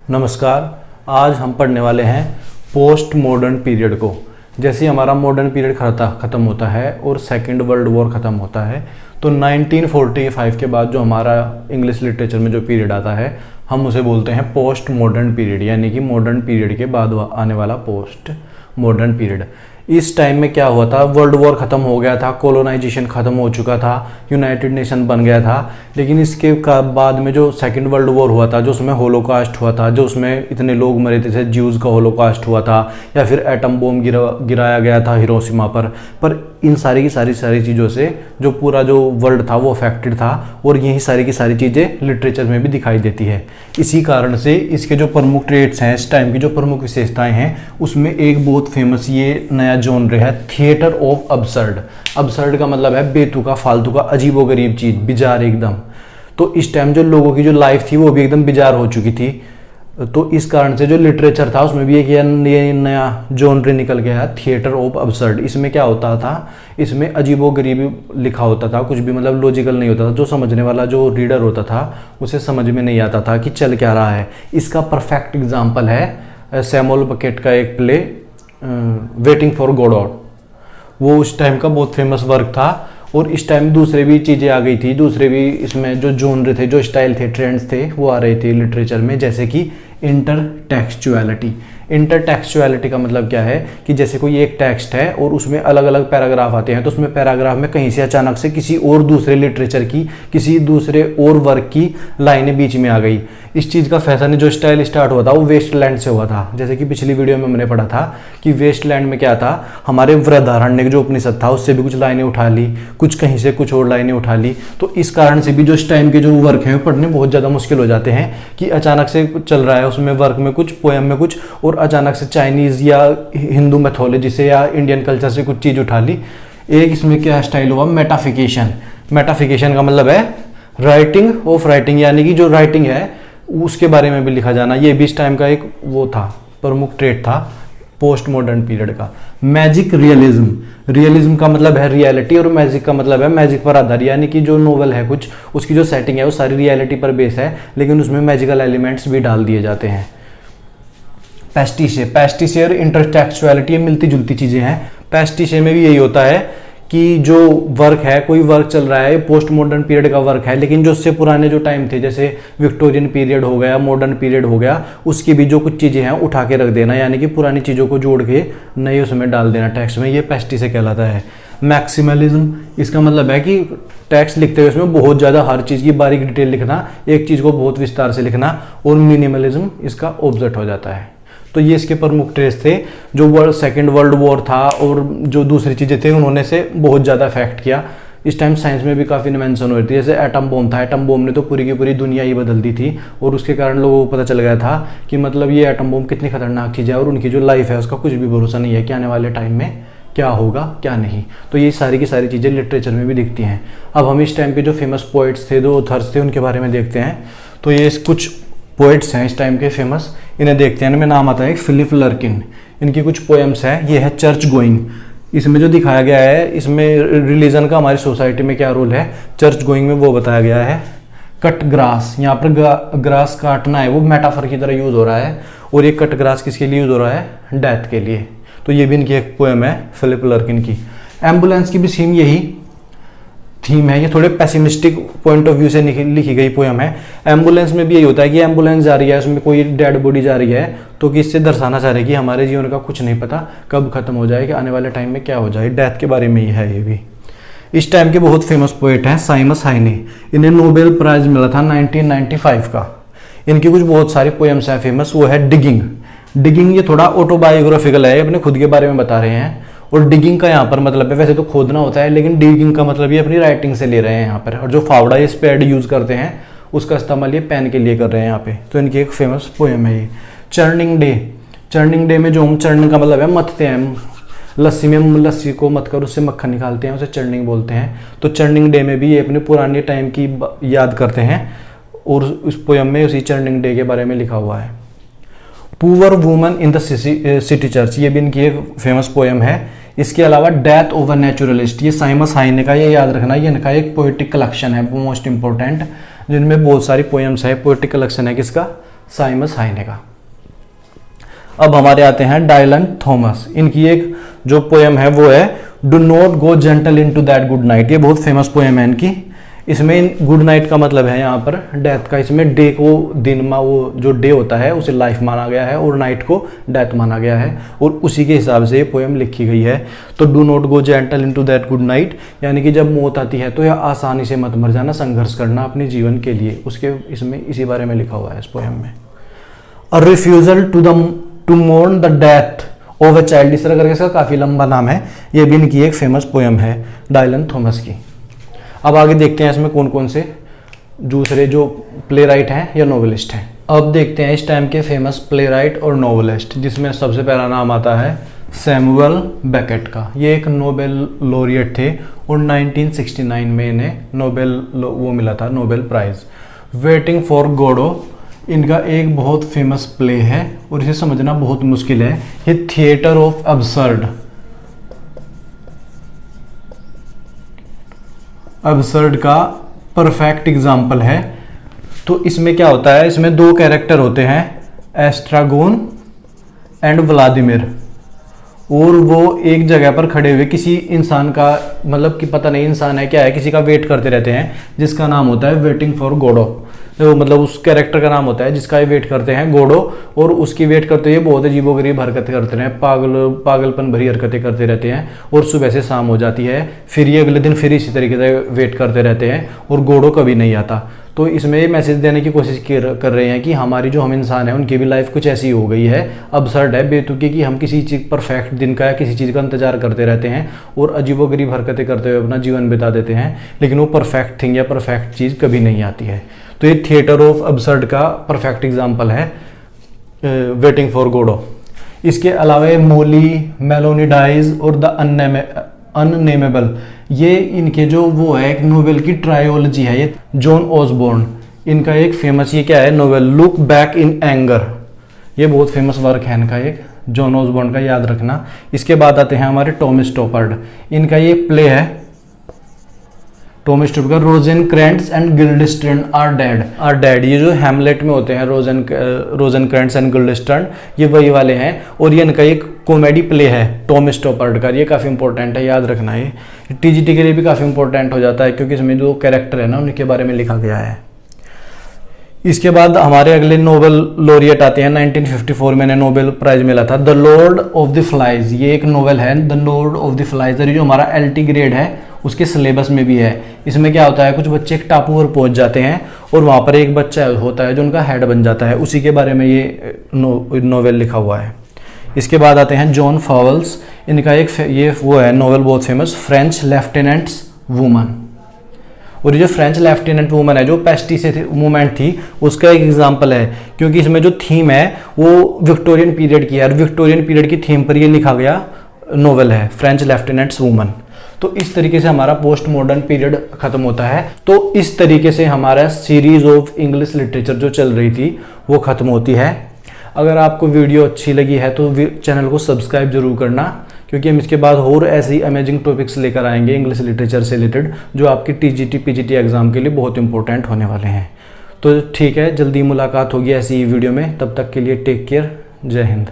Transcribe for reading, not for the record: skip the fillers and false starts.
नमस्कार। आज हम पढ़ने वाले हैं पोस्ट मॉडर्न पीरियड को। जैसे ही हमारा मॉडर्न पीरियड ख़त्म होता है और सेकेंड वर्ल्ड वॉर ख़त्म होता है तो 1945 के बाद जो हमारा इंग्लिश लिटरेचर में जो पीरियड आता है हम उसे बोलते हैं पोस्ट मॉडर्न पीरियड, यानी कि मॉडर्न पीरियड के बाद आने वाला पोस्ट मॉडर्न पीरियड। इस टाइम में क्या हुआ था, वर्ल्ड वॉर ख़त्म हो गया था, कॉलोनाइजेशन ख़त्म हो चुका था, यूनाइटेड नेशन बन गया था। लेकिन इसके बाद में जो सेकंड वर्ल्ड वॉर हुआ था, जो उसमें होलोकास्ट हुआ था, जो उसमें इतने लोग मरे थे, जैसे ज्यूज़ का होलोकास्ट हुआ था, या फिर एटम बॉम्ब गिराया गया था हिरोशिमा पर इन सारी की सारी चीज़ों से जो पूरा जो वर्ल्ड था वो अफेक्टेड था, और यही सारी की सारी चीज़ें लिटरेचर में भी दिखाई देती है। इसी कारण से इसके जो प्रमुख ट्रेट्स हैं, इस टाइम की जो प्रमुख विशेषताएं हैं, उसमें एक बहुत फेमस ये नया जॉनर है, थिएटर ऑफ अब्सर्ड। अब्सर्ड का मतलब है बेतुका, फालतू का, अजीबोगरीब चीज़, बिजार एकदम। तो इस टाइम जो लोगों की जो लाइफ थी वो भी एकदम बिजार हो चुकी थी। तो इस कारण से जो लिटरेचर था उसमें भी एक ये नया जॉनर निकल गया है, थिएटर ऑफ अब्सर्ड। इसमें क्या होता था, इसमें अजीबोगरीब लिखा होता था, कुछ भी मतलब लॉजिकल नहीं होता था। जो समझने वाला जो रीडर होता था उसे समझ में नहीं आता था कि चल क्या रहा है। इसका परफेक्ट एग्जाम्पल है सैमुअल बेकेट का एक प्ले वेटिंग फॉर गॉडॉट। वो उस टाइम का बहुत फेमस वर्क था। और इस टाइम दूसरे भी चीज़ें आ गई थी, दूसरे भी इसमें जो जॉनर थे, जो स्टाइल थे, ट्रेंड्स थे, वो आ रहे थे लिटरेचर में, जैसे कि इंटरटेक्सचुअलिटी। इंटरटेक्सचुअलिटी का मतलब क्या है कि जैसे कोई एक टेक्स्ट है और उसमें अलग अलग पैराग्राफ आते हैं, तो उसमें पैराग्राफ में कहीं से अचानक से किसी और दूसरे लिटरेचर की, किसी दूसरे और वर्क की लाइनें बीच में आ गई। इस चीज़ का फैशन जो स्टाइल स्टार्ट हुआ था वो वेस्टलैंड से हुआ था। जैसे कि पिछली वीडियो में हमने पढ़ा था कि वेस्टलैंड में क्या था, हमारे वृहदारण्यक जो उपनिषद था उससे भी कुछ लाइनें उठा ली, कुछ कहीं से कुछ और लाइनें उठा ली। तो इस कारण से भी जो इस टाइम के जो वर्क हैं वो पढ़ने बहुत ज़्यादा मुश्किल हो जाते हैं कि अचानक से कुछ चल रहा है उसमें वर्क में कुछ, पोएम में कुछ, और अचानक से चाइनीज़ या हिंदू मैथोलॉजी से या इंडियन कल्चर से कुछ चीज़ उठा ली। एक इसमें क्या स्टाइल हुआ, मेटाफिकेशन। मेटाफिकेशन का मतलब है राइटिंग ऑफ राइटिंग, यानी कि जो राइटिंग है उसके बारे में भी लिखा जाना। ये भी इस टाइम का एक वो था, प्रमुख ट्रेट था पोस्ट मॉडर्न पीरियड का। Magic realism. रियलिज्म का मतलब है रियलिटी, और मैजिक का मतलब है मैजिक पर आधारित, यानी कि जो नोवेल है कुछ, उसकी जो सेटिंग है वो सारी रियलिटी पर बेस है, लेकिन उसमें मैजिकल एलिमेंट्स भी डाल दिए जाते हैं। पैस्टिशे। पैस्टिशे और इंटरटेक्सचुअलिटी मिलती जुलती चीज़ें हैं। पैस्टिशे में भी यही होता है कि जो वर्क है, कोई वर्क चल रहा है, पोस्ट मॉडर्न पीरियड का वर्क है, लेकिन जो उससे पुराने जो टाइम थे, जैसे विक्टोरियन पीरियड हो गया, मॉडर्न पीरियड हो गया, उसकी भी जो कुछ चीज़ें हैं उठा के रख देना, यानी कि पुरानी चीज़ों को जोड़ के नए उसमें डाल देना टेक्स्ट में। ये पैस्टिशे कहलाता है। मैक्सिमलिज्म, इसका मतलब है कि टेक्स्ट लिखते हुए उसमें बहुत ज़्यादा हर चीज़ की बारीक डिटेल लिखना, एक चीज़ को बहुत विस्तार से लिखना। और मिनिमलिज्म इसका ऑपोजिट हो जाता है। तो ये इसके प्रमुख ट्रेस थे। जो सेकेंड वर्ल्ड वॉर था और जो दूसरी चीज़ें थे उन्होंने से बहुत ज़्यादा इफेक्ट किया। इस टाइम साइंस में भी काफ़ी इन्वेंशन हो रही थी, जैसे एटम बॉम्ब था। एटम बॉम्ब ने तो पूरी की पूरी दुनिया ही बदल दी थी, और उसके कारण लोगों को पता चल गया था कि मतलब ये एटम बॉम्ब कितनी खतरनाक चीज़ है, और उनकी जो लाइफ है उसका कुछ भी भरोसा नहीं है कि आने वाले टाइम में क्या होगा क्या नहीं। तो ये सारी की सारी चीज़ें लिटरेचर में भी दिखती हैं। अब हम इस टाइम के जो फेमस पोइट्स थे, जो ऑथर्स थे, उनके बारे में देखते हैं। तो ये कुछ पोइट्स हैं इस टाइम के फेमस, इन्हें देखते हैं। इनमें नाम आता है फिलिप लर्किन। इनकी कुछ पोएम्स हैं। ये है चर्च गोइंग। इसमें जो दिखाया गया है, इसमें रिलीजन का हमारी सोसाइटी में क्या रोल है, चर्च गोइंग में वो बताया गया है। कट ग्रास, यहाँ पर ग्रास काटना है, वो मेटाफर की तरह यूज़ हो रहा है। और ये कट ग्रास किसके लिए यूज़ हो रहा है, डेथ के लिए। तो ये भी इनकी एक पोएम है फिलिप लर्किन की। एम्बुलेंस की भी सेम यही थीम है। ये थोड़े पेसिमिस्टिक पॉइंट ऑफ व्यू से लिखी गई पोएम है। एम्बुलेंस में भी यही होता है कि एम्बुलेंस जा रही है, उसमें कोई डेड बॉडी जा रही है, तो कि इससे दर्शाना चाह रहे हैं कि हमारे जीवन का कुछ नहीं पता कब खत्म हो जाए, कि आने वाले टाइम में क्या हो जाए। डेथ के बारे में ही है ये भी। इस टाइम के बहुत फेमस पोएट हैं साइमस हाइने। इन्हें नोबेल प्राइज मिला था 1995 का। इनकी कुछ बहुत सारी पोएम्स हैं फेमस। वो है डिगिंग। डिगिंग ये थोड़ा ऑटोबायोग्राफिकल है, अपने खुद के बारे में बता रहे हैं। और डिगिंग का यहाँ पर मतलब है, वैसे तो खोदना होता है, लेकिन डिगिंग का मतलब ये अपनी राइटिंग से ले रहे हैं यहाँ पर। और जो फावड़ा ये स्पेड यूज़ करते हैं उसका इस्तेमाल ये पेन के लिए कर रहे हैं यहाँ पे। तो इनकी एक फेमस पोएम है ये चर्निंग डे। चर्निंग डे में जो हम, चर्निंग का मतलब है मथते हैं, लस्सी में लस्सी को मत कर उससे मक्खन निकालते हैं, उसे चर्निंग बोलते हैं। तो चर्निंग डे में भी ये अपने पुराने टाइम की याद करते हैं, और उस पोएम में उसी चर्निंग डे के बारे में लिखा हुआ है। Poor woman in the city church, ये भी इनकी एक फेमस पोएम है। इसके अलावा डेथ ऑफ अ नेचुरलिस्ट, ये साइमस हाइने का, ये याद रखना, ये इनका एक पोएटिक कलेक्शन है, वो मोस्ट इंपॉर्टेंट, जिनमें बहुत सारी पोएम्स है। पोएटिक कलेक्शन है किसका, साइमस हाइने का। अब हमारे आते हैं डायलन थॉमस। इनकी एक जो पोएम है वो है do not go gentle into that good night. ये बहुत फेमस पोएम है इनकी। इसमें गुड नाइट का मतलब है यहाँ पर डेथ का। इसमें डे को दिन में, वो जो डे होता है उसे लाइफ माना गया है और नाइट को डेथ माना गया है, और उसी के हिसाब से ये पोएम लिखी गई है। तो do not go gentle into that good night, यानी कि जब मौत आती है तो यह आसानी से मत मर जाना, संघर्ष करना अपने जीवन के लिए। उसके इसमें इसी बारे में लिखा हुआ है इस पोएम में। A refusal to mourn the death of a child, इस तरह करके इसका काफ़ी लंबा नाम है। ये भी इनकी एक फेमस पोएम है डायलन थॉमस की। अब आगे देखते हैं इसमें कौन कौन से दूसरे जो प्ले राइट हैं या नॉवेलिस्ट हैं। अब देखते हैं इस टाइम के फेमस प्ले राइट और नॉवेलिस्ट, जिसमें सबसे पहला नाम आता है सैमुअल बेकेट का। ये एक नोबेल लॉरिएट थे और 1969 में इन्हें नोबेल वो मिला था, Nobel prize. Waiting for Godot इनका एक बहुत फेमस प्ले है और इसे समझना बहुत मुश्किल है। ये थिएटर ऑफ अब्सर्ड का परफेक्ट एग्जाम्पल है। तो इसमें क्या होता है, इसमें दो कैरेक्टर होते हैं, एस्ट्रागोन एंड व्लादिमिर, और वो एक जगह पर खड़े हुए किसी इंसान का, मतलब कि पता नहीं इंसान है क्या है, किसी का वेट करते रहते हैं, जिसका नाम होता है वेटिंग फॉर गोडो। तो मतलब उस कैरेक्टर का नाम होता है जिसका ये वेट करते हैं गोडो, और उसकी वेट करते हुए बहुत अजीबोगरीब हरकतें करते हैं, पागलपन भरी हरकतें करते रहते हैं, और सुबह से शाम हो जाती है, फिर ये अगले दिन फिर इसी तरीके से वेट करते रहते हैं और गोडो कभी नहीं आता। तो इसमें ये मैसेज देने की कोशिश कर रहे हैं कि हमारी जो हम इंसान हैं उनकी भी लाइफ कुछ ऐसी हो गई है, अबसर्ड है, बेतुकी, कि हम किसी चीज़ परफेक्ट दिन का या किसी चीज़ का इंतजार करते रहते हैं और अजीबोगरीब हरकतें करते हुए अपना जीवन बिता देते हैं, लेकिन वो परफेक्ट थिंग या परफेक्ट चीज़ कभी नहीं आती है। तो ये थिएटर ऑफ अबसर्ड का परफेक्ट एग्जाम्पल है वेटिंग फॉर गोडो। इसके अलावा मोली, मेलोनिडाइज और द अननेमेबल, ये इनके जो वो है एक नोवेल की ट्रायोलॉजी है। ये जॉन ऑसबोर्न इनका एक फेमस, ये क्या है, novel look back in anger. ये बहुत फेमस वर्क है इनका एक, जॉन ऑसबोर्न का, याद रखना। इसके बाद आते हैं हमारे टॉम स्टॉपर्ड। इनका ये प्ले है टॉम स्टॉपर्ड का रोजेनक्रेंट्स एंड गिल्डेस्टर्न आर डेड। ये जो हैमलेट में होते हैं रोजेनक्रेंट्स एंड गिल्डेस्टर्न, ये वही वाले हैं, और ये इनका एक कॉमेडी प्ले है टॉम स्टॉपर्ड का। ये काफ़ी इंपॉर्टेंट है, याद रखना। ये टीजीटी के लिए भी काफ़ी इंपॉर्टेंट हो जाता है, क्योंकि इसमें जो कैरेक्टर है ना उनके बारे में लिखा गया है। इसके बाद हमारे अगले नोबेल लॉरिएट आते हैं। 1954 में इन्हें नोबेल प्राइज मिला था, the Lord of the flies. ये एक नोवेल है, the Lord of the flies, जो हमारा LT ग्रेड है उसके सिलेबस में भी है। इसमें क्या होता है, कुछ बच्चे एक टापू पर पहुंच जाते हैं और वहाँ पर एक बच्चा होता है जो उनका हेड बन जाता है, उसी के बारे में ये नोवेल लिखा हुआ है। इसके बाद आते हैं जॉन फॉवल्स। इनका एक ये वो है नोवेल बहुत फेमस, फ्रेंच लेफ्टिनेंट्स वुमन। और ये जो फ्रेंच लेफ्टिनेंट वुमन है, जो पेस्टी से मूवमेंट थी, उसका एक एग्जाम्पल है, क्योंकि इसमें जो थीम है वो विक्टोरियन पीरियड की है, और विक्टोरियन पीरियड की थीम पर ये लिखा गया नोवेल है फ्रेंच लेफ्टिनेंट्स वुमन। तो इस तरीके से हमारा पोस्ट मॉडर्न पीरियड खत्म होता है। तो इस तरीके से हमारा सीरीज ऑफ इंग्लिश लिटरेचर जो चल रही थी वो खत्म होती है। अगर आपको वीडियो अच्छी लगी है तो चैनल को सब्सक्राइब जरूर करना, क्योंकि हम इसके बाद और ऐसी अमेजिंग टॉपिक्स लेकर आएंगे इंग्लिश लिटरेचर से रिलेटेड, जो आपकी TGT PGT एग्जाम के लिए बहुत इंपॉर्टेंट होने वाले हैं। तो ठीक है, जल्दी मुलाकात होगी ऐसी वीडियो में। तब तक के लिए टेक केयर, जय हिंद।